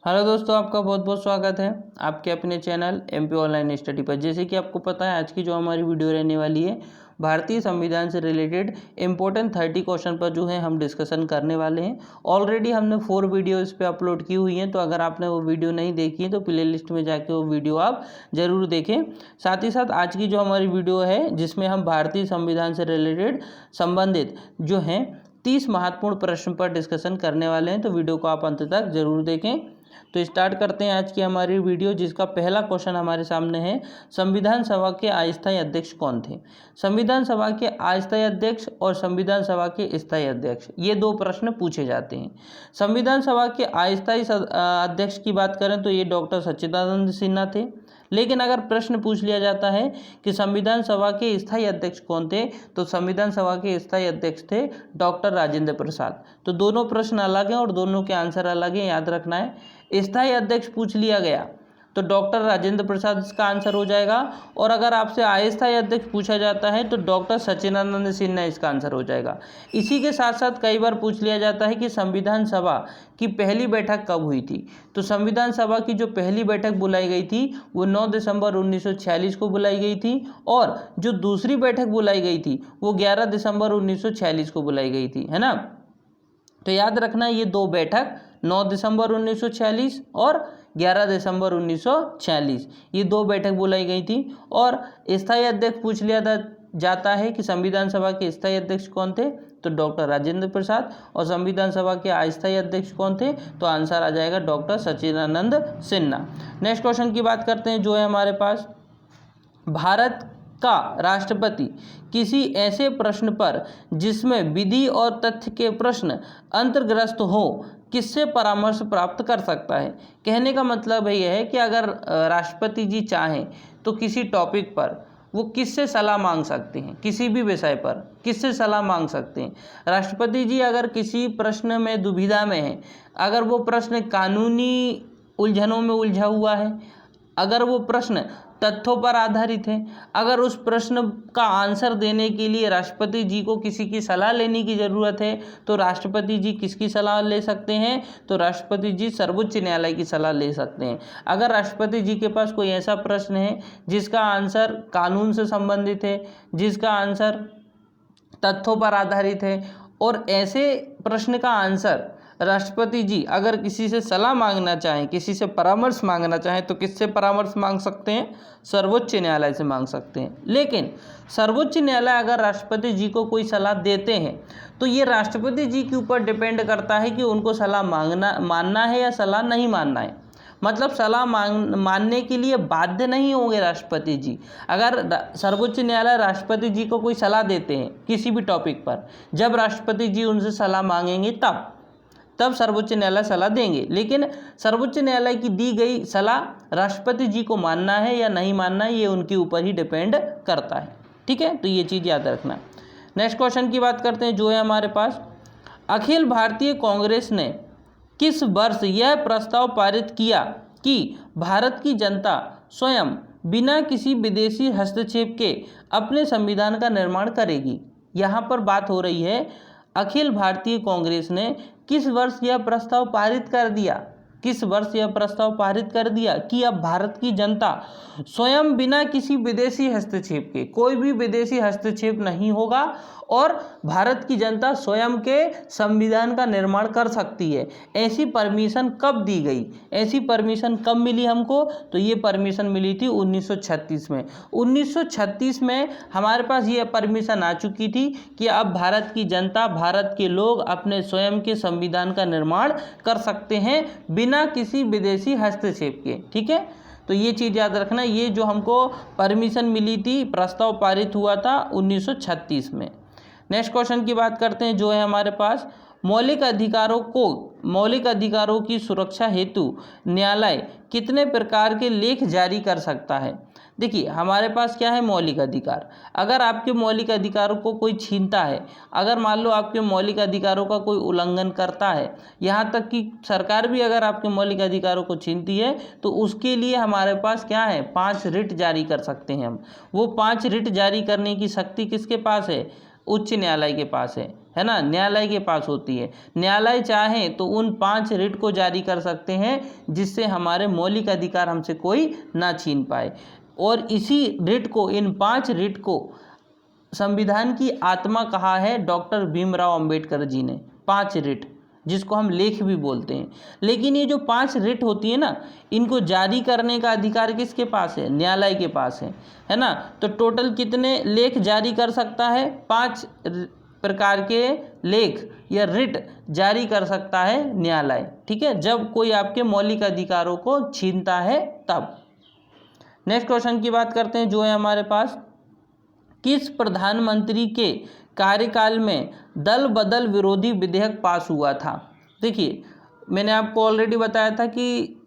Hello दोस्तों, आपका बहुत बहुत स्वागत है आपके अपने चैनल एमपी ऑनलाइन स्टडी पर। जैसे कि आपको पता है, आज की जो हमारी वीडियो रहने वाली है भारतीय संविधान से रिलेटेड इम्पोर्टेंट 30 क्वेश्चन पर जो है हम डिस्कशन करने वाले हैं। ऑलरेडी हमने 4 वीडियो इस पर अपलोड की हुई हैं, तो अगर आपने वो वीडियो नहीं देखी है तो प्ले लिस्ट में जाके वो वीडियो आप ज़रूर देखें। साथ ही साथ आज की जो हमारी वीडियो है जिसमें हम भारतीय संविधान से रिलेटेड संबंधित जो हैं 30 महत्वपूर्ण प्रश्न पर डिस्कशन करने वाले हैं, तो वीडियो को आप अंत तक ज़रूर देखें। तो स्टार्ट करते हैं आज की हमारी वीडियो, जिसका पहला क्वेश्चन हमारे सामने है, संविधान सभा के अस्थायी अध्यक्ष कौन थे। संविधान सभा के अस्थायी अध्यक्ष और संविधान सभा के स्थायी अध्यक्ष, ये 2 प्रश्न पूछे जाते हैं। संविधान सभा के अस्थायी अध्यक्ष की बात करें तो ये डॉक्टर सच्चिदानंद सिन्हा थे। लेकिन अगर प्रश्न पूछ लिया जाता है कि संविधान सभा के स्थायी अध्यक्ष कौन थे, तो संविधान सभा के स्थायी अध्यक्ष थे डॉक्टर राजेंद्र प्रसाद। तो दोनों प्रश्न अलग हैं और दोनों के आंसर अलग हैं, याद रखना है। स्थायी अध्यक्ष पूछ लिया गया तो डॉक्टर राजेंद्र प्रसाद इसका आंसर हो जाएगा, और अगर आपसे अस्थायी अध्यक्ष पूछा जाता है तो डॉक्टर सच्चिदानंद सिन्हा इसका आंसर हो जाएगा। इसी के साथ साथ कई बार पूछ लिया जाता है कि संविधान सभा की पहली बैठक कब हुई थी। तो संविधान सभा की जो पहली बैठक बुलाई गई थी वो 9 दिसंबर 1946 को बुलाई गई थी, और जो दूसरी बैठक बुलाई गई थी वो 11 दिसंबर 1946 को बुलाई गई थी, है ना। तो याद रखना, ये 2 बैठक 9 दिसंबर 1946 और 11 दिसंबर 1946, ये 2 बैठक बुलाई गई थी। और स्थायी अध्यक्ष पूछ लिया जाता है कि संविधान सभा के स्थायी अध्यक्ष कौन थे, तो डॉक्टर राजेंद्र प्रसाद। और संविधान सभा के अस्थायी अध्यक्ष कौन थे, तो आंसर आ जाएगा डॉक्टर सच्चिदानंद सिन्हा। नेक्स्ट क्वेश्चन की बात करते हैं जो है हमारे पास, भारत का राष्ट्रपति किसी ऐसे प्रश्न पर जिसमें विधि और तथ्य के प्रश्न अंतर्ग्रस्त हो किससे परामर्श प्राप्त कर सकता है। कहने का मतलब यह है कि अगर राष्ट्रपति जी चाहें तो किसी टॉपिक पर वो किससे सलाह मांग सकते हैं, किसी भी विषय पर किससे सलाह मांग सकते हैं। राष्ट्रपति जी अगर किसी प्रश्न में दुविधा में हैं, अगर वो प्रश्न कानूनी उलझनों में उलझा हुआ है, अगर वो प्रश्न तथ्यों पर आधारित है, अगर उस प्रश्न का आंसर देने के लिए राष्ट्रपति जी को किसी की सलाह लेने की ज़रूरत है, तो राष्ट्रपति जी किसकी सलाह ले सकते हैं, तो राष्ट्रपति जी सर्वोच्च न्यायालय की सलाह ले सकते हैं। अगर राष्ट्रपति जी के पास कोई ऐसा प्रश्न है जिसका आंसर कानून से संबंधित है, जिसका आंसर तथ्यों पर आधारित है, और ऐसे प्रश्न का आंसर राष्ट्रपति जी अगर किसी से सलाह मांगना चाहें, किसी से परामर्श मांगना चाहें, तो किससे परामर्श मांग सकते हैं, सर्वोच्च न्यायालय से मांग सकते हैं। लेकिन सर्वोच्च न्यायालय अगर राष्ट्रपति जी को कोई सलाह देते हैं तो ये राष्ट्रपति जी के ऊपर डिपेंड करता है कि उनको सलाह मानना है या सलाह नहीं मानना है। मतलब सलाह मानने के लिए बाध्य नहीं होंगे राष्ट्रपति जी। अगर सर्वोच्च न्यायालय राष्ट्रपति जी को कोई सलाह देते हैं किसी भी टॉपिक पर, जब राष्ट्रपति जी उनसे सलाह मांगेंगे तब सर्वोच्च न्यायालय सलाह देंगे। लेकिन सर्वोच्च न्यायालय की दी गई सलाह राष्ट्रपति जी को मानना है या नहीं मानना है, ये उनके ऊपर ही डिपेंड करता है। ठीक है, तो ये चीज़ याद रखना। नेक्स्ट क्वेश्चन की बात करते हैं जो है हमारे पास, अखिल भारतीय कांग्रेस ने किस वर्ष यह प्रस्ताव पारित किया कि भारत की जनता स्वयं बिना किसी विदेशी हस्तक्षेप के अपने संविधान का निर्माण करेगी। यहाँ पर बात हो रही है अखिल भारतीय कांग्रेस ने किस वर्ष यह प्रस्ताव पारित कर दिया, किस वर्ष यह प्रस्ताव पारित कर दिया कि अब भारत की जनता स्वयं बिना किसी विदेशी हस्तक्षेप के, कोई भी विदेशी हस्तक्षेप नहीं होगा, और भारत की जनता स्वयं के संविधान का निर्माण कर सकती है। ऐसी परमिशन कब दी गई, ऐसी परमिशन कब मिली हमको, तो ये परमिशन मिली थी 1936 में। 1936 में हमारे पास ये परमिशन आ चुकी थी कि अब भारत की जनता, भारत के लोग अपने स्वयं के संविधान का निर्माण कर सकते हैं बिना किसी विदेशी हस्तक्षेप के। ठीक है, तो ये चीज़ याद रखना, ये जो हमको परमिशन मिली थी, प्रस्ताव पारित हुआ था 1936 में। नेक्स्ट क्वेश्चन की बात करते हैं जो है हमारे पास, मौलिक अधिकारों की सुरक्षा हेतु न्यायालय कितने प्रकार के लेख जारी कर सकता है। देखिए हमारे पास क्या है, मौलिक अधिकार। अगर आपके मौलिक अधिकारों को कोई छीनता है, अगर मान लो आपके मौलिक अधिकारों का कोई उल्लंघन करता है, यहाँ तक कि सरकार भी अगर आपके मौलिक अधिकारों को छीनती है, तो उसके लिए हमारे पास क्या है, 5 रिट जारी कर सकते हैं हम। वो 5 रिट जारी करने की शक्ति किसके पास है, उच्च न्यायालय के पास है ना, न्यायालय के पास होती है। न्यायालय चाहे तो उन 5 रिट को जारी कर सकते हैं जिससे हमारे मौलिक अधिकार हमसे कोई ना छीन पाए। और इसी रिट को, इन 5 रिट को संविधान की आत्मा कहा है डॉक्टर भीमराव अंबेडकर जी ने। 5 रिट, जिसको हम लेख भी बोलते हैं। लेकिन ये जो 5 रिट होती है ना, इनको जारी करने का अधिकार किसके पास है? न्यायालय के पास है ना। तो टोटल कितने लेख जारी कर सकता है? 5 प्रकार के लेख या रिट जारी कर सकता है न्यायालय, ठीक है, जब कोई आपके मौलिक अधिकारों को छीनता है तब। नेक्स्ट क्वेश्चन की बात करते हैं जो है हमारे पास, किस प्रधानमंत्री के कार्यकाल में दल बदल विरोधी विधेयक पास हुआ था? देखिए, मैंने आपको ऑलरेडी बताया था कि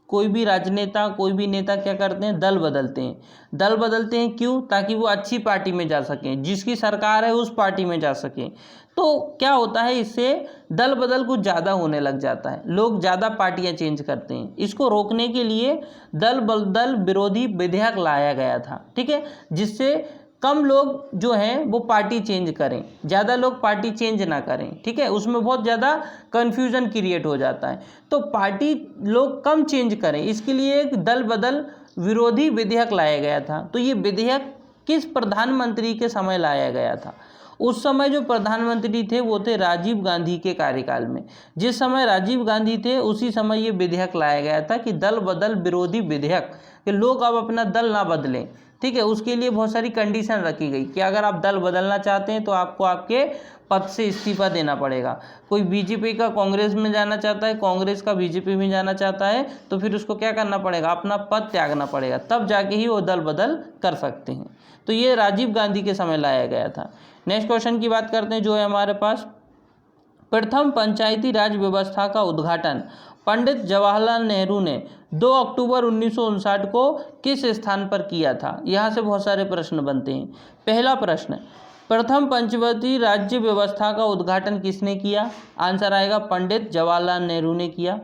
कोई भी राजनेता, कोई भी नेता क्या करते हैं? दल बदलते हैं। दल बदलते हैं क्यों? ताकि वो अच्छी पार्टी में जा सकें, जिसकी सरकार है उस पार्टी में जा सकें। तो क्या होता है, इससे दल बदल कुछ ज़्यादा होने लग जाता है, लोग ज़्यादा पार्टियां चेंज करते हैं। इसको रोकने के लिए दल बदल विरोधी विधेयक लाया गया था, ठीक है, जिससे कम लोग जो हैं वो पार्टी चेंज करें, ज़्यादा लोग पार्टी चेंज ना करें, ठीक है। उसमें बहुत ज़्यादा कन्फ्यूज़न क्रिएट हो जाता है, तो पार्टी लोग कम चेंज करें, इसके लिए एक दल बदल विरोधी विधेयक लाया गया था। तो ये विधेयक किस प्रधानमंत्री के समय लाया गया था? उस समय जो प्रधानमंत्री थे वो थे राजीव गांधी के कार्यकाल में। जिस समय राजीव गांधी थे उसी समय ये विधेयक लाया गया था कि दल बदल विरोधी विधेयक, कि लोग अब अपना दल ना बदलें, ठीक है। उसके लिए बहुत सारी कंडीशन रखी गई कि अगर आप दल बदलना चाहते हैं तो आपको आपके पद से इस्तीफा देना पड़ेगा। कोई बीजेपी का कांग्रेस में जाना चाहता है, कांग्रेस का बीजेपी में जाना चाहता है, तो फिर उसको क्या करना पड़ेगा? अपना पद त्यागना पड़ेगा, तब जाके ही वो दल बदल कर सकते हैं। तो ये राजीव गांधी के समय लाया गया था। नेक्स्ट क्वेश्चन की बात करते हैं जो है हमारे पास, प्रथम पंचायती राज व्यवस्था का उद्घाटन पंडित जवाहरलाल नेहरू ने 2 अक्टूबर 1959 को किस स्थान पर किया था? यहाँ से बहुत सारे प्रश्न बनते हैं। पहला प्रश्न, प्रथम पंचायती राज्य व्यवस्था का उद्घाटन किसने किया? आंसर आएगा पंडित जवाहरलाल नेहरू ने किया।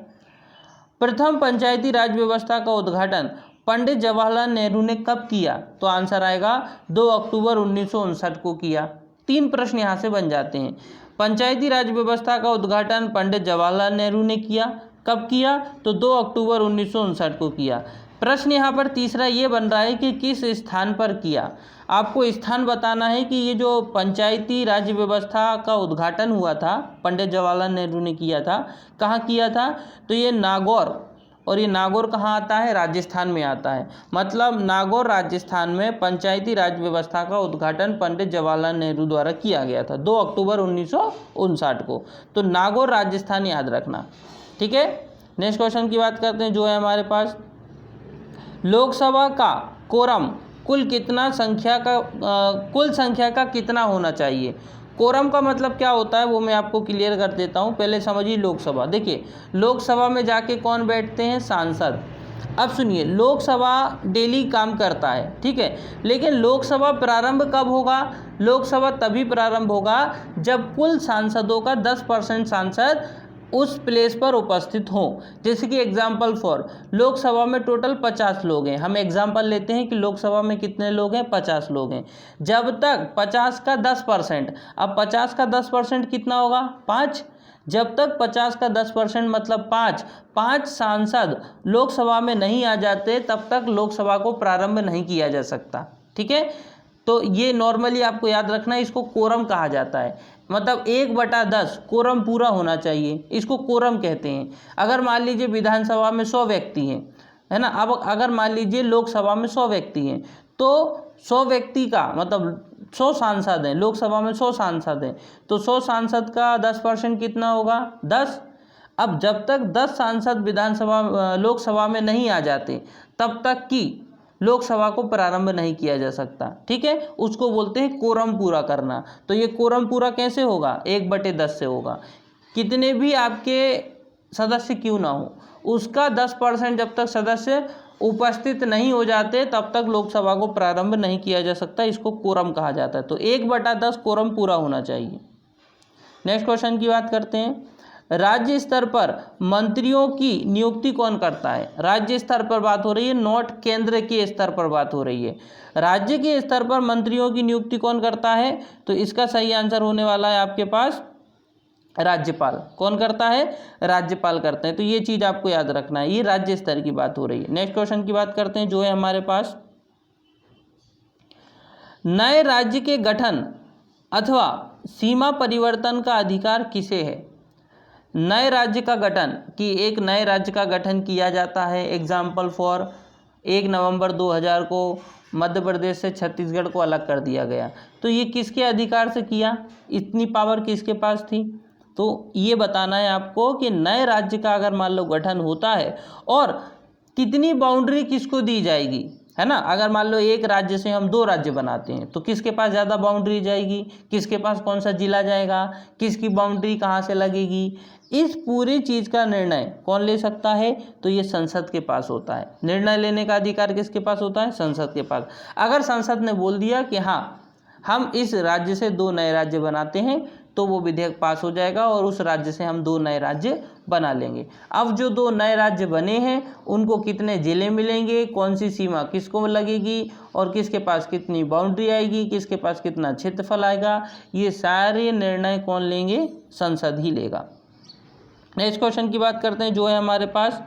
प्रथम पंचायती राज व्यवस्था का उद्घाटन पंडित जवाहरलाल नेहरू ने कब किया? तो आंसर आएगा 2 अक्टूबर 1959 को किया। 3 प्रश्न यहाँ से बन जाते हैं। पंचायती राज व्यवस्था का उद्घाटन पंडित जवाहरलाल नेहरू ने किया, कब किया? तो 2 अक्टूबर 1959 को किया। प्रश्न यहाँ पर तीसरा ये बन रहा है कि किस स्थान पर किया। आपको स्थान बताना है कि ये जो पंचायती राज व्यवस्था का उद्घाटन हुआ था पंडित जवाहरलाल नेहरू ने किया था, कहाँ किया था? तो ये नागौर, और ये नागौर कहाँ आता है? राजस्थान में आता है। मतलब नागौर राजस्थान में पंचायती राज व्यवस्था का उद्घाटन पंडित जवाहरलाल नेहरू द्वारा किया गया था 2 अक्टूबर 1959 को। तो नागौर राजस्थान याद रखना, ठीक है। नेक्स्ट क्वेश्चन की बात करते हैं जो है हमारे पास, लोकसभा का कोरम कुल संख्या का कितना होना चाहिए? कोरम का मतलब क्या होता है वो मैं आपको क्लियर कर देता हूँ। पहले समझिए लोकसभा। देखिए, लोकसभा में जाके कौन बैठते हैं? सांसद। अब सुनिए, लोकसभा डेली काम करता है, ठीक है, लेकिन लोकसभा प्रारंभ कब होगा? लोकसभा तभी प्रारंभ होगा जब कुल सांसदों का 10% सांसद उस प्लेस पर उपस्थित हों। जैसे कि एग्जाम्पल फॉर, लोकसभा में टोटल 50 लोग हैं। हम एग्जाम्पल लेते हैं कि लोकसभा में कितने लोग हैं? 50 लोग हैं। जब तक 50 का 10%, अब 50 का 10% कितना होगा? 5। जब तक 50 का 10% मतलब 5 सांसद लोकसभा में नहीं आ जाते तब तक लोकसभा को प्रारंभ नहीं किया जा सकता, ठीक है। तो ये नॉर्मली आपको याद रखना है, इसको कोरम कहा जाता है। मतलब 1/10 कोरम पूरा होना चाहिए, इसको कोरम कहते हैं। अगर मान लीजिए विधानसभा में 100 व्यक्ति हैं, है ना, अब अगर मान लीजिए लोकसभा में 100 व्यक्ति हैं, तो 100 व्यक्ति का मतलब 100 सांसद हैं, लोकसभा में 100 सांसद हैं, तो 100 सांसद का 10% कितना होगा? 10। अब जब तक 10 सांसद लोकसभा में नहीं आ जाते तब तक की लोकसभा को प्रारंभ नहीं किया जा सकता, ठीक है। उसको बोलते हैं कोरम पूरा करना। तो ये कोरम पूरा कैसे होगा? 1/10 से होगा। कितने भी आपके सदस्य क्यों ना हो, उसका 10% जब तक सदस्य उपस्थित नहीं हो जाते तब तक लोकसभा को प्रारंभ नहीं किया जा सकता। इसको कोरम कहा जाता है। तो 1/10 कोरम पूरा होना चाहिए। नेक्स्ट क्वेश्चन की बात करते हैं। राज्य स्तर पर मंत्रियों की नियुक्ति कौन करता है? राज्य स्तर पर बात हो रही है, नॉट केंद्र के स्तर पर बात हो रही है। राज्य के स्तर पर मंत्रियों की नियुक्ति कौन करता है? तो इसका सही आंसर होने वाला है आपके पास राज्यपाल। कौन करता है? राज्यपाल करते हैं। तो ये चीज आपको याद रखना है, ये राज्य स्तर की बात हो रही है। नेक्स्ट क्वेश्चन की बात करते हैं जो है हमारे पास, नए राज्य के गठन अथवा सीमा परिवर्तन का अधिकार किसे है? नए राज्य का गठन, कि एक नए राज्य का गठन किया जाता है। एग्जाम्पल फॉर 1 नवंबर 2000 को मध्य प्रदेश से छत्तीसगढ़ को अलग कर दिया गया, तो ये किसके अधिकार से किया? इतनी पावर किसके पास थी? तो ये बताना है आपको कि नए राज्य का अगर मान लो गठन होता है और कितनी बाउंड्री किसको दी जाएगी, है ना। अगर मान लो एक राज्य से हम 2 राज्य बनाते हैं तो किसके पास ज़्यादा बाउंड्री जाएगी, किसके पास कौन सा जिला जाएगा, किसकी बाउंड्री कहाँ से लगेगी, इस पूरी चीज़ का निर्णय कौन ले सकता है? तो ये संसद के पास होता है। निर्णय लेने का अधिकार किसके पास होता है? संसद के पास। अगर संसद ने बोल दिया कि हाँ हम इस राज्य से 2 नए राज्य बनाते हैं, तो वो विधेयक पास हो जाएगा और उस राज्य से हम 2 नए राज्य बना लेंगे। अब जो 2 नए राज्य बने हैं उनको कितने जिले मिलेंगे, कौन सी सीमा किसको लगेगी और किसके पास कितनी बाउंड्री आएगी, किसके पास कितना क्षेत्रफल आएगा, ये सारे निर्णय कौन लेंगे? संसद ही लेगा। नेक्स्ट क्वेश्चन की बात करते हैं जो है हमारे पास,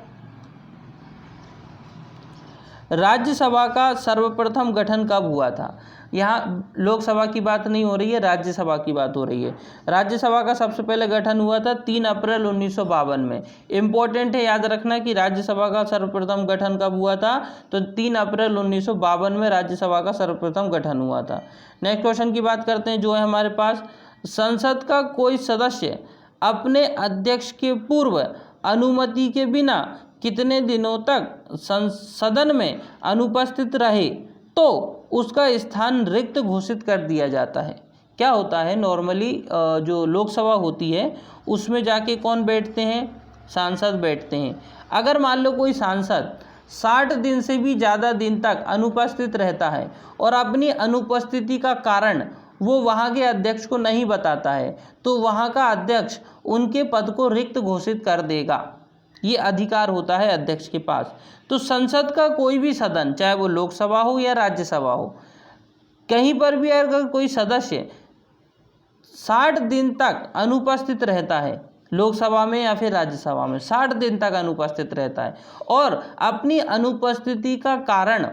राज्यसभा का सर्वप्रथम गठन कब हुआ था? यहाँ लोकसभा की बात नहीं हो रही है, राज्यसभा की बात हो रही है। राज्यसभा का सबसे पहले गठन हुआ था 3 अप्रैल 1952 में। इम्पोर्टेंट है याद रखना कि राज्यसभा का सर्वप्रथम गठन कब हुआ था? तो 3 अप्रैल 1952 में राज्यसभा का सर्वप्रथम गठन हुआ था। नेक्स्ट क्वेश्चन की बात करते हैं जो है हमारे पास, संसद का कोई सदस्य अपने अध्यक्ष के पूर्व अनुमति के बिना कितने दिनों तक सदन में अनुपस्थित रहे तो उसका स्थान रिक्त घोषित कर दिया जाता है? क्या होता है नॉर्मली जो लोकसभा होती है उसमें जाके कौन बैठते हैं? सांसद बैठते हैं। अगर मान लो कोई सांसद 60 दिन से भी ज़्यादा दिन तक अनुपस्थित रहता है और अपनी अनुपस्थिति का कारण वो वहाँ के अध्यक्ष को नहीं बताता है, तो वहाँ का अध्यक्ष उनके पद को रिक्त घोषित कर देगा। ये अधिकार होता है अध्यक्ष के पास। तो संसद का कोई भी सदन, चाहे वो लोकसभा हो या राज्यसभा हो, कहीं पर भी अगर कोई सदस्य 60 दिन तक अनुपस्थित रहता है, लोकसभा में या फिर राज्यसभा में 60 दिन तक अनुपस्थित रहता है और अपनी अनुपस्थिति का कारण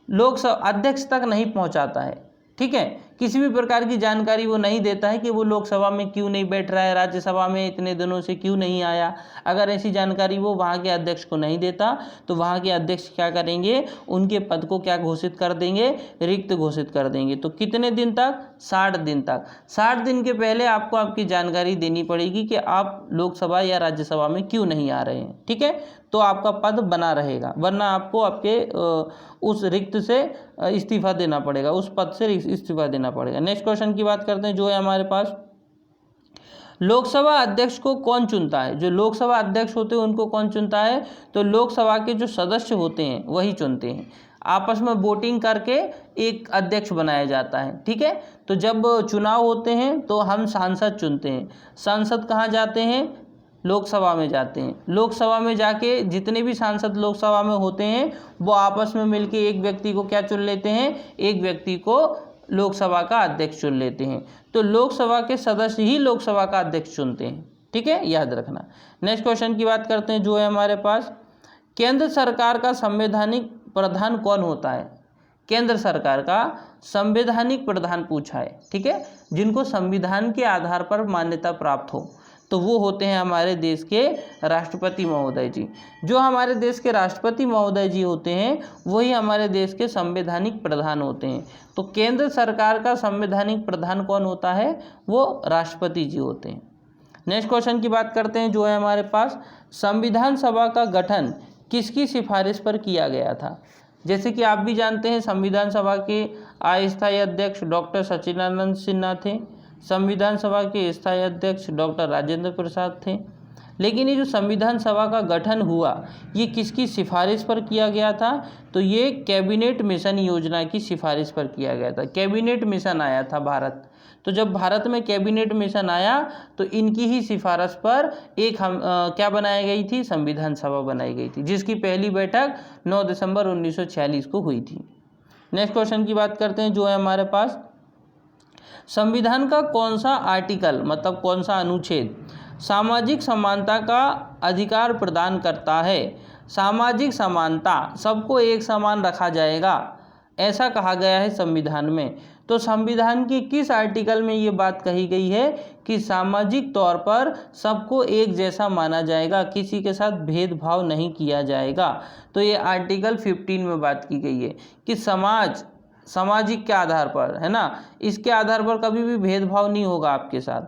लोकसभा अध्यक्ष तक नहीं पहुंचाता है, ठीक है, किसी भी प्रकार की जानकारी वो नहीं देता है कि वो लोकसभा में क्यों नहीं बैठ रहा है, राज्यसभा में इतने दिनों से क्यों नहीं आया, अगर ऐसी जानकारी वो वहाँ के अध्यक्ष को नहीं देता तो वहाँ के अध्यक्ष क्या करेंगे? उनके पद को क्या घोषित कर देंगे? रिक्त घोषित कर देंगे। तो कितने दिन तक? 60 दिन तक। 60 दिन के पहले आपको आपकी जानकारी देनी पड़ेगी कि आप लोकसभा या राज्यसभा में क्यों नहीं आ रहे हैं, ठीक है, तो आपका पद बना रहेगा, वरना आपको आपके उस रिक्त से इस्तीफा देना पड़ेगा, उस पद से इस्तीफा देना पड़ेगा। नेक्स्ट क्वेश्चन की बात करते हैं जो है हमारे पास, लोकसभा अध्यक्ष को कौन चुनता है? जो लोकसभा अध्यक्ष होते हैं उनको कौन चुनता है? तो लोकसभा के जो सदस्य होते हैं वही चुनते हैं। आपस में वोटिंग करके एक अध्यक्ष बनाया जाता है, ठीक है। तो जब चुनाव होते हैं तो हम सांसद चुनते हैं। सांसद कहाँ जाते हैं? लोकसभा में जाते हैं। लोकसभा में जाके जितने भी सांसद लोकसभा में होते हैं वो आपस में मिलके एक व्यक्ति को क्या चुन लेते हैं? एक व्यक्ति को लोकसभा का अध्यक्ष चुन लेते हैं। तो लोकसभा के सदस्य ही लोकसभा का अध्यक्ष चुनते हैं, ठीक है, याद रखना। नेक्स्ट क्वेश्चन की बात करते हैं जो है हमारे पास, केंद्र सरकार का संवैधानिक प्रधान कौन होता है? केंद्र सरकार का संवैधानिक प्रधान पूछा है, ठीक है, जिनको संविधान के आधार पर मान्यता प्राप्त हो, तो वो होते हैं हमारे देश के राष्ट्रपति महोदय जी। जो हमारे देश के राष्ट्रपति महोदय जी होते हैं वही हमारे देश के संवैधानिक प्रधान होते हैं। तो केंद्र सरकार का संवैधानिक प्रधान कौन होता है? वो राष्ट्रपति जी होते हैं। नेक्स्ट क्वेश्चन की बात करते हैं जो है हमारे पास, संविधान सभा का गठन किसकी सिफारिश पर किया गया था? जैसे कि आप भी जानते हैं संविधान सभा के अस्थायी अध्यक्ष डॉक्टर सच्चिदानंद सिन्हा थे, संविधान सभा के स्थायी अध्यक्ष डॉक्टर राजेंद्र प्रसाद थे। लेकिन ये जो संविधान सभा का गठन हुआ ये किसकी सिफारिश पर किया गया था? तो ये कैबिनेट मिशन योजना की सिफारिश पर किया गया था। कैबिनेट मिशन आया था भारत तो जब भारत में कैबिनेट मिशन आया तो इनकी ही सिफारिश पर एक क्या बनाई गई थी, संविधान सभा बनाई गई थी, जिसकी पहली बैठक 9 दिसंबर 1946 को हुई थी। नेक्स्ट क्वेश्चन की बात करते हैं जो है हमारे पास, संविधान का कौन सा आर्टिकल मतलब कौन सा अनुच्छेद सामाजिक समानता का अधिकार प्रदान करता है। सामाजिक समानता, सबको एक समान रखा जाएगा, ऐसा कहा गया है संविधान में। तो संविधान के किस आर्टिकल में ये बात कही गई है कि सामाजिक तौर पर सबको एक जैसा माना जाएगा, किसी के साथ भेदभाव नहीं किया जाएगा। तो ये आर्टिकल 15 में बात की गई है कि सामाजिक के आधार पर, है ना, इसके आधार पर कभी भी भेदभाव नहीं होगा आपके साथ,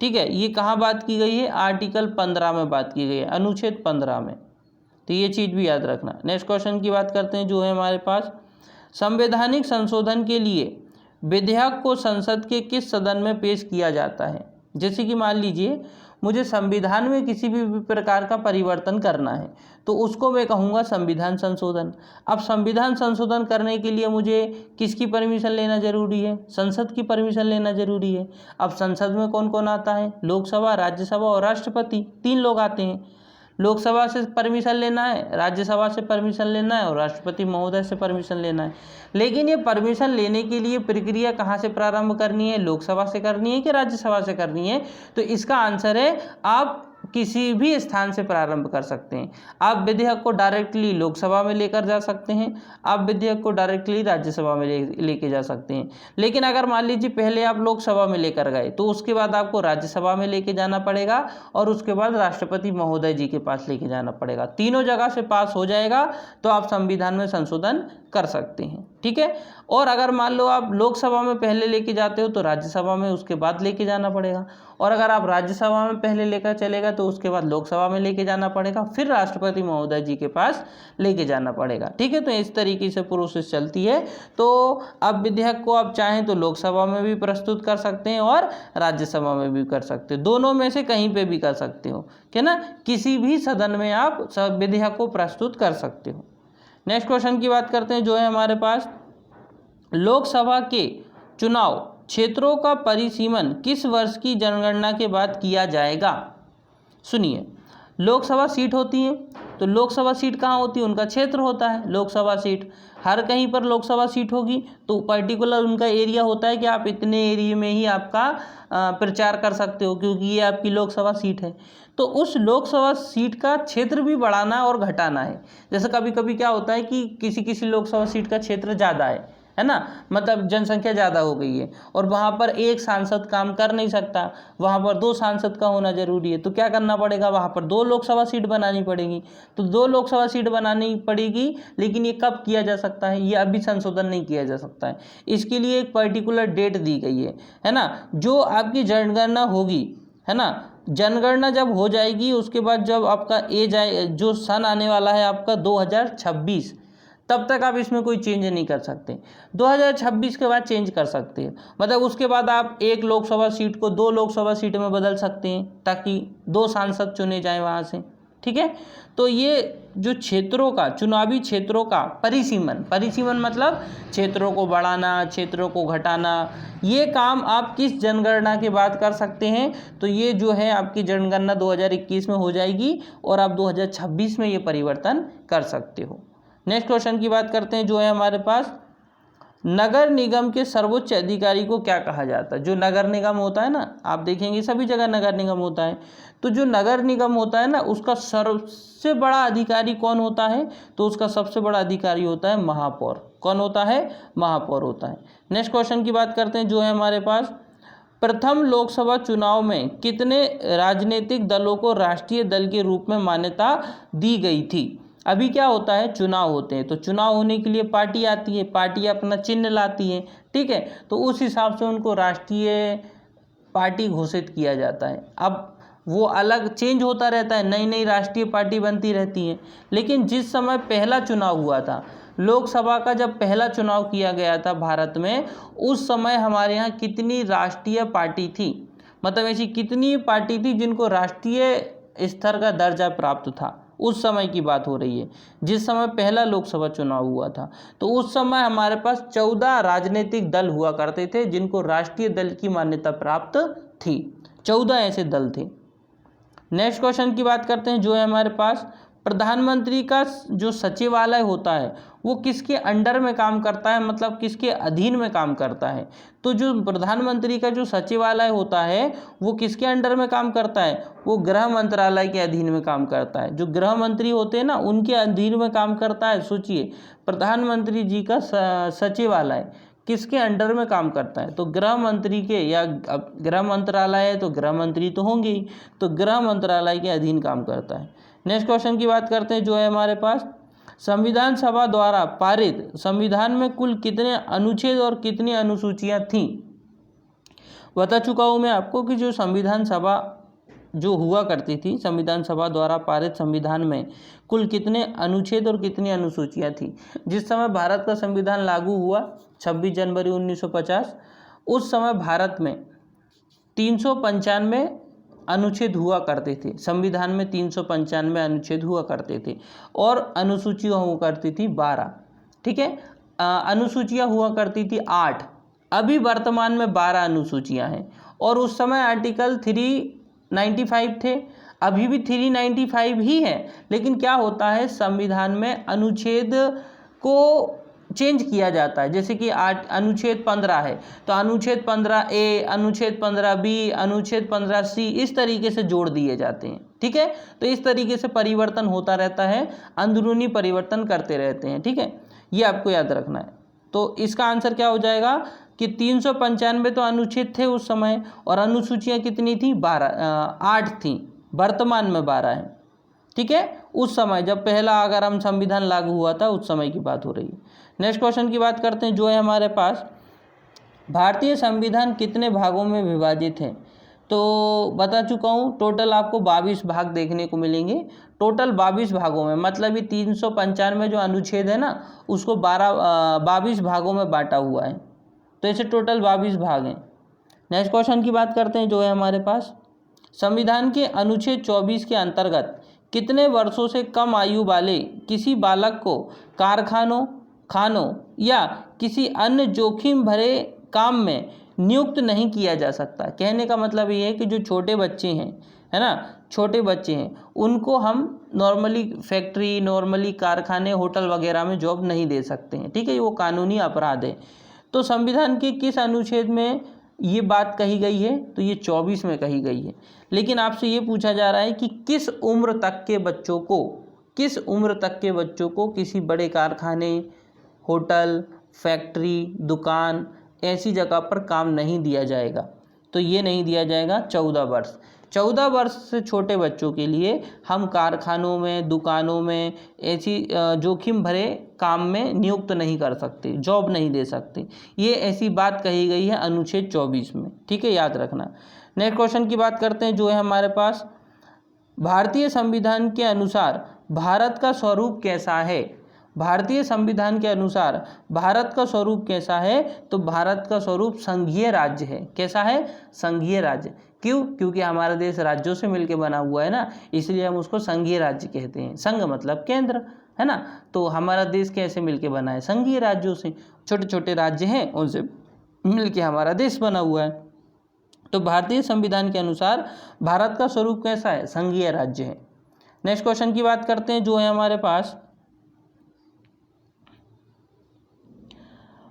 ठीक है। ये कहाँ बात की गई है, आर्टिकल 15 में बात की गई है, अनुच्छेद 15 में। तो ये चीज़ भी याद रखना। नेक्स्ट क्वेश्चन की बात करते हैं जो है हमारे पास, संवैधानिक संशोधन के लिए विधेयक को संसद के किस सदन में पेश किया जाता है। जैसे कि मान लीजिए मुझे संविधान में किसी भी प्रकार का परिवर्तन करना है तो उसको मैं कहूँगा संविधान संशोधन। अब संविधान संशोधन करने के लिए मुझे किसकी परमिशन लेना जरूरी है, संसद की परमिशन लेना जरूरी है। अब संसद में कौन कौन आता है, लोकसभा, राज्यसभा और राष्ट्रपति, 3 लोग आते हैं। लोकसभा से परमिशन लेना है, राज्यसभा से परमिशन लेना है और राष्ट्रपति महोदय से परमिशन लेना है। लेकिन ये परमिशन लेने के लिए प्रक्रिया कहाँ से प्रारंभ करनी है, लोकसभा से करनी है कि राज्यसभा से करनी है। तो इसका आंसर है आप किसी भी स्थान से प्रारंभ कर सकते हैं। आप विधेयक को डायरेक्टली लोकसभा में लेकर जा सकते हैं, आप विधेयक को डायरेक्टली राज्यसभा में लेके जा सकते हैं। लेकिन अगर मान लीजिए पहले आप लोकसभा में लेकर गए तो उसके बाद आपको राज्यसभा में लेके जाना पड़ेगा और उसके बाद राष्ट्रपति महोदय जी के पास लेके जाना पड़ेगा। तीनों जगह से पास हो जाएगा तो आप संविधान में संशोधन कर सकते हैं, ठीक है। और अगर मान लो आप लोकसभा में पहले लेके जाते हो तो राज्यसभा में उसके बाद लेके जाना पड़ेगा, और अगर आप राज्यसभा में पहले लेकर चलेगा तो उसके बाद लोकसभा में लेके जाना पड़ेगा, फिर राष्ट्रपति महोदय जी के पास लेके जाना पड़ेगा, ठीक है। तो इस तरीके से प्रोसेस चलती है। तो अब विधेयक को आप चाहें तो लोकसभा में भी प्रस्तुत कर सकते हैं और राज्यसभा में भी कर सकते हो, दोनों में से कहीं पे भी कर सकते हो, है ना, किसी भी सदन में आप विधेयक को प्रस्तुत कर सकते हो। नेक्स्ट क्वेश्चन की बात करते हैं जो है हमारे पास, लोकसभा के चुनाव क्षेत्रों का परिसीमन किस वर्ष की जनगणना के बाद किया जाएगा। सुनिए, लोकसभा सीट होती है तो लोकसभा सीट कहाँ होती है, उनका क्षेत्र होता है लोकसभा सीट। हर कहीं पर लोकसभा सीट होगी तो पर्टिकुलर उनका एरिया होता है कि आप इतने एरिया में ही आपका प्रचार कर सकते हो, क्योंकि ये आपकी लोकसभा सीट है। तो उस लोकसभा सीट का क्षेत्र भी बढ़ाना और घटाना है। जैसे कभी कभी क्या होता है कि किसी लोकसभा सीट का क्षेत्र ज़्यादा है ना, मतलब जनसंख्या ज़्यादा हो गई है और वहाँ पर एक सांसद काम कर नहीं सकता, वहाँ पर 2 सांसद का होना जरूरी है। तो क्या करना पड़ेगा, वहाँ पर 2 लोकसभा सीट बनानी पड़ेगी। तो 2 लोकसभा सीट बनानी पड़ेगी, लेकिन ये कब किया जा सकता है, ये अभी संशोधन नहीं किया जा सकता है। इसके लिए एक पर्टिकुलर डेट दी गई है ना, जो आपकी जनगणना होगी, है ना, जनगणना जब हो जाएगी उसके बाद जब आपका एज आए, जो सन आने वाला है आपका 2026, तब तक आप इसमें कोई चेंज नहीं कर सकते। 2026 के बाद चेंज कर सकते हैं, मतलब उसके बाद आप एक लोकसभा सीट को 2 लोकसभा सीट में बदल सकते हैं ताकि 2 सांसद चुने जाएं वहाँ से, ठीक है। तो ये जो क्षेत्रों का, चुनावी क्षेत्रों का परिसीमन मतलब क्षेत्रों को बढ़ाना, क्षेत्रों को घटाना, ये काम आप किस जनगणना के बाद कर सकते हैं। तो ये जो है आपकी जनगणना 2021 में हो जाएगी और आप 2026 में ये परिवर्तन कर सकते हो। नेक्स्ट क्वेश्चन की बात करते हैं जो है हमारे पास, नगर निगम के सर्वोच्च अधिकारी को क्या कहा जाता है। जो नगर निगम होता है ना, आप देखेंगे सभी जगह नगर निगम होता है, तो जो नगर निगम होता है ना उसका सबसे बड़ा अधिकारी कौन होता है, तो उसका सबसे बड़ा अधिकारी होता है महापौर। कौन होता है, महापौर होता है। नेक्स्ट क्वेश्चन की बात करते हैं जो है हमारे पास, प्रथम लोकसभा चुनाव में कितने राजनीतिक दलों को राष्ट्रीय दल के रूप में मान्यता दी गई थी। अभी क्या होता है, चुनाव होते हैं, तो चुनाव होने के लिए पार्टी आती है, पार्टी अपना चिन्ह लाती है, ठीक है, तो उस हिसाब से उनको राष्ट्रीय पार्टी घोषित किया जाता है। अब वो अलग चेंज होता रहता है, नई नई राष्ट्रीय पार्टी बनती रहती है। लेकिन जिस समय पहला चुनाव हुआ था, लोकसभा का जब पहला चुनाव किया गया था भारत में, उस समय हमारे यहाँ कितनी राष्ट्रीय पार्टी थी, मतलब ऐसी कितनी पार्टी थी जिनको राष्ट्रीय स्तर का दर्जा प्राप्त था, उस समय की बात हो रही है जिस समय पहला लोकसभा चुनाव हुआ था। तो उस समय हमारे पास 14 राजनीतिक दल हुआ करते थे जिनको राष्ट्रीय दल की मान्यता प्राप्त थी। 14 ऐसे दल थे। नेक्स्ट क्वेश्चन की बात करते हैं जो है हमारे पास, प्रधानमंत्री का जो सचिवालय होता है वो किसके अंडर में काम करता है, मतलब किसके अधीन में काम करता है। तो जो प्रधानमंत्री का जो सचिवालय होता है वो किसके अंडर में काम करता है, वो गृह मंत्रालय के अधीन में काम करता है। जो गृह मंत्री होते हैं ना उनके अधीन में काम करता है। सोचिए, प्रधानमंत्री जी का सचिवालय किसके अंडर में काम करता है, तो गृह मंत्री के, या गृह मंत्रालय है तो गृह मंत्री तो होंगे ही, तो गृह मंत्रालय के अधीन काम करता है। नेक्स्ट क्वेश्चन की बात करते हैं जो है हमारे पास, संविधान सभा द्वारा पारित संविधान में कुल कितने अनुच्छेद और कितनी अनुसूचियां थीं। बता चुका हूं मैं आपको कि जो संविधान सभा जो हुआ करती थी, संविधान सभा द्वारा पारित संविधान में कुल कितने अनुच्छेद और कितनी अनुसूचियां थी। जिस समय भारत का संविधान लागू हुआ 26 जनवरी 1950, उस समय भारत में 395 अनुच्छेद हुआ करते थे। संविधान में 395 अनुच्छेद हुआ करते थे और अनुसूचियां हुआ करती थी 12। ठीक है, अनुसूचियां हुआ करती थी 8। अभी वर्तमान में 12 अनुसूचियां हैं और उस समय आर्टिकल 395 थे, अभी भी 395 ही है। लेकिन क्या होता है, संविधान में अनुच्छेद को चेंज किया जाता है। जैसे कि अनुच्छेद 15 है तो अनुच्छेद 15A, अनुच्छेद 15B, अनुच्छेद 15C इस तरीके से जोड़ दिए जाते हैं। ठीक है, तो इस तरीके से परिवर्तन होता रहता है, अंदरूनी परिवर्तन करते रहते हैं। ठीक है, ये आपको याद रखना है। तो इसका आंसर क्या हो जाएगा कि 395 तो अनुच्छेद थे उस समय और अनुसूचियां कितनी थी, 8 थी, वर्तमान में 12 है। ठीक है, उस समय जब पहला अगर हम संविधान लागू हुआ था उस समय की बात हो रही है। नेक्स्ट क्वेश्चन की बात करते हैं जो है हमारे पास, भारतीय संविधान कितने भागों में विभाजित है। तो बता चुका हूँ, टोटल आपको 22 भाग देखने को मिलेंगे। टोटल 22 भागों में, मतलब ये 395 जो अनुच्छेद है ना उसको 22 भागों में बांटा हुआ है। तो ऐसे टोटल 22 भाग हैं। नेक्स्ट क्वेश्चन की बात करते हैं जो है हमारे पास, संविधान के अनुच्छेद 24 के अंतर्गत कितने वर्षों से कम आयु वाले किसी बालक को कारखानों, खानों या किसी अन्य जोखिम भरे काम में नियुक्त नहीं किया जा सकता। कहने का मतलब ये है कि जो छोटे बच्चे हैं, है ना, छोटे बच्चे हैं, उनको हम नॉर्मली फैक्ट्री, नॉर्मली कारखाने, होटल वगैरह में जॉब नहीं दे सकते हैं। ठीक है, वो कानूनी अपराध है। तो संविधान के किस अनुच्छेद में ये बात कही गई है, तो ये 24 में कही गई है। लेकिन आपसे ये पूछा जा रहा है कि किस उम्र तक के बच्चों को, किस उम्र तक के बच्चों को किसी बड़े कारखाने, होटल, फैक्ट्री, दुकान ऐसी जगह पर काम नहीं दिया जाएगा। तो ये नहीं दिया जाएगा 14 वर्ष। 14 वर्ष से छोटे बच्चों के लिए हम कारखानों में, दुकानों में ऐसी जोखिम भरे काम में नियुक्त नहीं कर सकते, जॉब नहीं दे सकते। ये ऐसी बात कही गई है अनुच्छेद 24 में। ठीक है, याद रखना। नेक्स्ट क्वेश्चन की बात करते हैं जो है हमारे पास, भारतीय संविधान के अनुसार भारत का स्वरूप कैसा है। भारतीय संविधान के अनुसार भारत का स्वरूप कैसा है, तो भारत का स्वरूप संघीय राज्य है। कैसा है, संघीय राज्य। क्यों, क्योंकि हमारा देश राज्यों से मिलकर बना हुआ है ना, इसलिए हम उसको संघीय राज्य कहते हैं। संघ मतलब केंद्र, है ना, तो हमारा देश कैसे मिलकर बना है, संघीय राज्यों से। छोटे छोटे राज्य हैं उनसे मिलकर हमारा देश बना हुआ है। तो भारतीय संविधान के अनुसार भारत का स्वरूप कैसा है, संघीय राज्य है। नेक्स्ट क्वेश्चन की बात करते हैं जो है हमारे पास,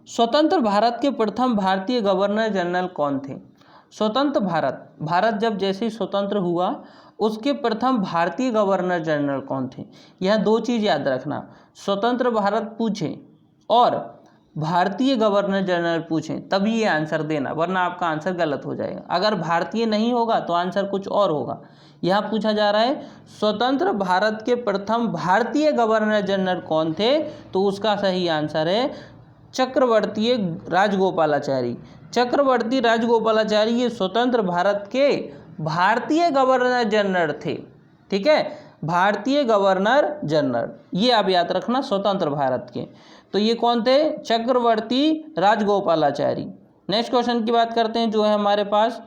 स्वतंत्र भारत के प्रथम भारतीय गवर्नर जनरल कौन थे। स्वतंत्र भारत जब जैसे ही स्वतंत्र हुआ उसके प्रथम भारतीय गवर्नर जनरल कौन थे। यह दो चीज़ याद रखना, स्वतंत्र भारत पूछें और भारतीय गवर्नर जनरल पूछें तभी ये आंसर देना, वरना आपका आंसर गलत हो जाएगा। अगर भारतीय नहीं होगा तो आंसर कुछ और होगा। यहाँ पूछा जा रहा है स्वतंत्र भारत के प्रथम भारतीय गवर्नर जनरल कौन थे, तो उसका सही आंसर है चक्रवर्ती राजगोपालाचारी। चक्रवर्ती राजगोपालाचारी ये स्वतंत्र भारत के भारतीय गवर्नर जनरल थे। ठीक है, भारतीय गवर्नर जनरल, ये आप याद रखना, स्वतंत्र भारत के। तो ये कौन थे, चक्रवर्ती राजगोपालाचारी। नेक्स्ट क्वेश्चन की बात करते हैं जो है हमारे पास,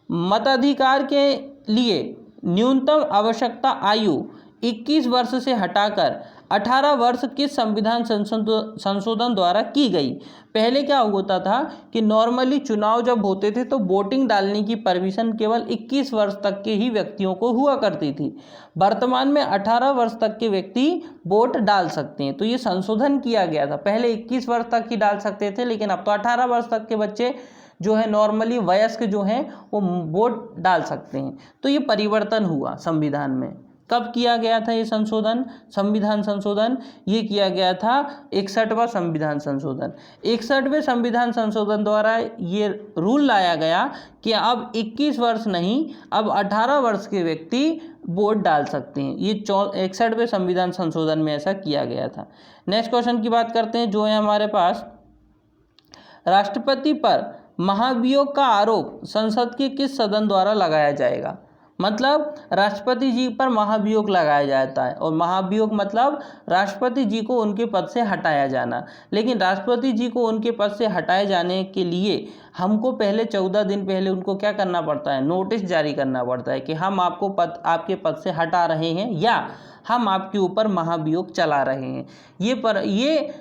मताधिकार के लिए न्यूनतम आवश्यकता आयु 21 वर्ष से हटाकर 18 वर्ष किस संविधान संशोधन द्वारा की गई? पहले क्या होता था कि नॉर्मली चुनाव जब होते थे तो वोटिंग डालने की परमिशन केवल 21 वर्ष तक के ही व्यक्तियों को हुआ करती थी। वर्तमान में 18 वर्ष तक के व्यक्ति वोट डाल सकते हैं। तो ये संशोधन किया गया था। पहले 21 वर्ष तक ही डाल सकते थे, लेकिन अब तो 18 वर्ष तक के बच्चे जो है नॉर्मली वयस्क जो हैं वो वोट डाल सकते हैं। तो ये परिवर्तन हुआ संविधान में। कब किया गया था ये संशोधन, संविधान संशोधन? ये किया गया था 61वां संविधान संशोधन। 61वें संविधान संशोधन द्वारा ये रूल लाया गया कि अब 21 वर्ष नहीं, अब 18 वर्ष के व्यक्ति वोट डाल सकते हैं। ये 61वें संविधान संशोधन में ऐसा किया गया था। नेक्स्ट क्वेश्चन की बात करते हैं जो है हमारे पास, राष्ट्रपति पर महाभियोग का आरोप संसद के किस सदन द्वारा लगाया जाएगा? मतलब राष्ट्रपति जी पर महाभियोग लगाया जाता है, और महाभियोग मतलब राष्ट्रपति जी को उनके पद से हटाया जाना। लेकिन राष्ट्रपति जी को उनके पद से हटाए जाने के लिए हमको पहले 14 दिन पहले उनको क्या करना पड़ता है? नोटिस जारी करना पड़ता है कि हम आपके पद से हटा रहे हैं या हम आपके ऊपर महाभियोग चला रहे हैं। ये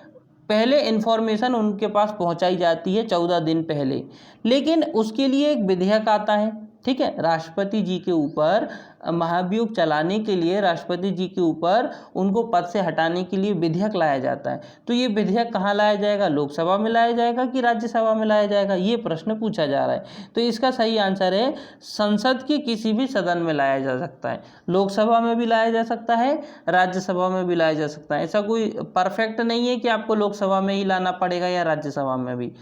पहले इन्फॉर्मेशन उनके पास पहुंचाई जाती है 14 दिन पहले। लेकिन उसके लिए एक विधेयक आता है, ठीक है। राष्ट्रपति जी के ऊपर महाभियोग चलाने के लिए, राष्ट्रपति जी के ऊपर उनको पद से हटाने के लिए विधेयक लाया जाता है। तो ये विधेयक कहाँ लाया जाएगा? लोकसभा में लाया जाएगा कि राज्यसभा में लाया जाएगा? ये प्रश्न पूछा जा रहा है। तो इसका सही आंसर है संसद के किसी भी सदन में लाया जा सकता है। लोकसभा में भी लाया जा सकता है, राज्यसभा में भी लाया जा सकता है। ऐसा कोई परफेक्ट नहीं है कि आपको लोकसभा में ही लाना पड़ेगा या राज्यसभा में भी।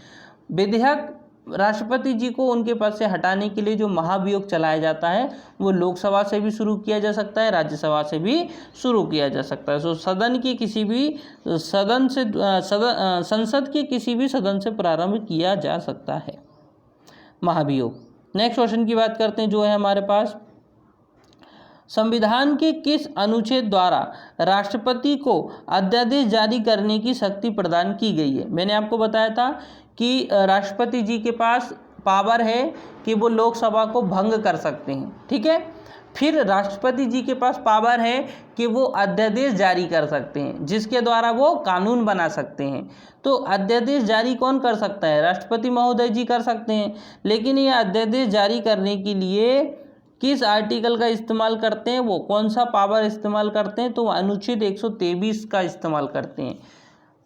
विधेयक राष्ट्रपति जी को उनके पद से हटाने के लिए जो महाभियोग चलाया जाता है वो लोकसभा से भी शुरू किया जा सकता है, राज्यसभा से भी शुरू किया जा सकता है। सो संसद के किसी भी सदन से प्रारंभ किया जा सकता है महाभियोग। नेक्स्ट क्वेश्चन की बात करते हैं जो है हमारे पास, संविधान के किस अनुच्छेद द्वारा राष्ट्रपति को अध्यादेश जारी करने की शक्ति प्रदान की गई है? मैंने आपको बताया था कि राष्ट्रपति जी के पास पावर है कि वो लोकसभा को भंग कर सकते हैं, ठीक है। फिर राष्ट्रपति जी के पास पावर है कि वो अध्यादेश जारी कर सकते हैं, जिसके द्वारा वो कानून बना सकते हैं। तो अध्यादेश जारी कौन कर सकता है? राष्ट्रपति महोदय जी कर सकते हैं। लेकिन ये अध्यादेश जारी करने के लिए किस आर्टिकल का इस्तेमाल करते हैं? वो कौन सा पावर इस्तेमाल करते हैं? तो अनुच्छेद 123 का इस्तेमाल करते हैं।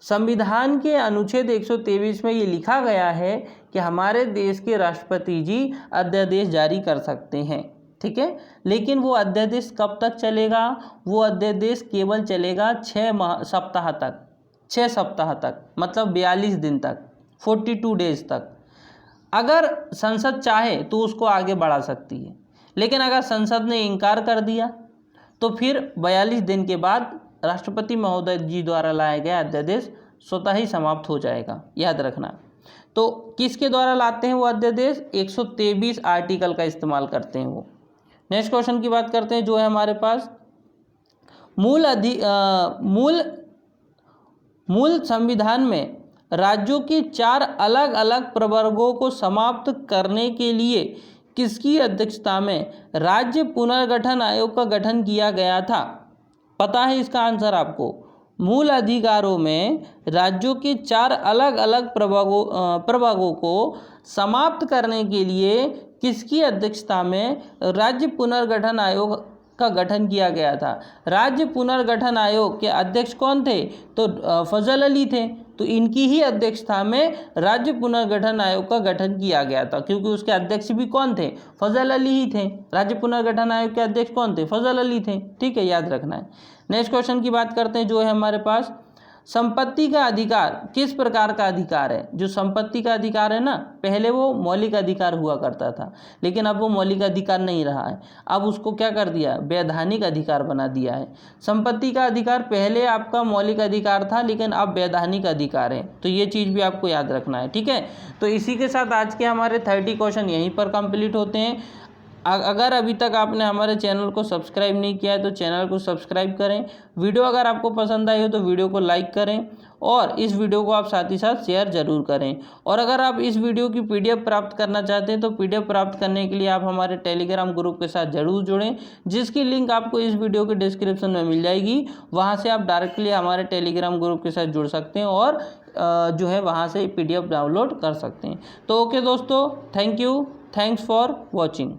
संविधान के अनुच्छेद 123 में ये लिखा गया है कि हमारे देश के राष्ट्रपति जी अध्यादेश जारी कर सकते हैं, ठीक है। लेकिन वो अध्यादेश कब तक चलेगा? वो अध्यादेश केवल चलेगा 6 सप्ताह तक, मतलब 42 दिन तक, 42 डेज तक। अगर संसद चाहे तो उसको आगे बढ़ा सकती है, लेकिन अगर संसद ने इनकार कर दिया तो फिर 42 दिन के बाद राष्ट्रपति महोदय जी द्वारा लाया गया अध्यादेश स्वतः ही समाप्त हो जाएगा, याद रखना। तो किसके द्वारा लाते हैं वो अध्यादेश? 123 आर्टिकल का इस्तेमाल करते हैं वो। नेक्स्ट क्वेश्चन की बात करते हैं जो है हमारे पास, मूल संविधान में राज्यों के 4 अलग अलग प्रवर्गों को समाप्त करने के लिए किसकी अध्यक्षता में राज्य पुनर्गठन आयोग का गठन किया गया था? पता है इसका आंसर आपको? मूल अधिकारों में राज्यों के 4 अलग अलग प्रभागों को समाप्त करने के लिए किसकी अध्यक्षता में राज्य पुनर्गठन आयोग का गठन किया गया था? राज्य पुनर्गठन आयोग के अध्यक्ष कौन थे? तो फजल अली थे। तो इनकी ही अध्यक्षता में राज्य पुनर्गठन आयोग का गठन किया गया था, क्योंकि उसके अध्यक्ष भी कौन थे? फजल अली ही थे। राज्य पुनर्गठन आयोग के अध्यक्ष कौन थे? फजल अली थे, ठीक है, याद रखना है। नेक्स्ट क्वेश्चन की बात करते हैं जो है हमारे पास, संपत्ति का अधिकार किस प्रकार का अधिकार है? जो संपत्ति का अधिकार है ना, पहले वो मौलिक अधिकार हुआ करता था, लेकिन अब वो मौलिक अधिकार नहीं रहा है। अब उसको क्या कर दिया? वैधानिक अधिकार बना दिया है। संपत्ति का अधिकार पहले आपका मौलिक अधिकार था, लेकिन अब वैधानिक अधिकार है। तो ये चीज़ भी आपको याद रखना है, ठीक है। तो इसी के साथ आज के हमारे 30 क्वेश्चन यहीं पर कंप्लीट होते हैं। अगर अभी तक आपने हमारे चैनल को सब्सक्राइब नहीं किया है तो चैनल को सब्सक्राइब करें। वीडियो अगर आपको पसंद आई हो तो वीडियो को लाइक करें और इस वीडियो को आप साथ ही साथ शेयर ज़रूर करें। और अगर आप इस वीडियो की PDF प्राप्त करना चाहते हैं तो PDF प्राप्त करने के लिए आप हमारे टेलीग्राम ग्रुप के साथ ज़रूर जुड़ें, जिसकी लिंक आपको इस वीडियो के डिस्क्रिप्शन में मिल जाएगी। वहाँ से आप डायरेक्टली हमारे टेलीग्राम ग्रुप के साथ जुड़ सकते हैं और जो है वहाँ से PDF डाउनलोड कर सकते हैं। तो ओके दोस्तों, thank you, thanks for watching.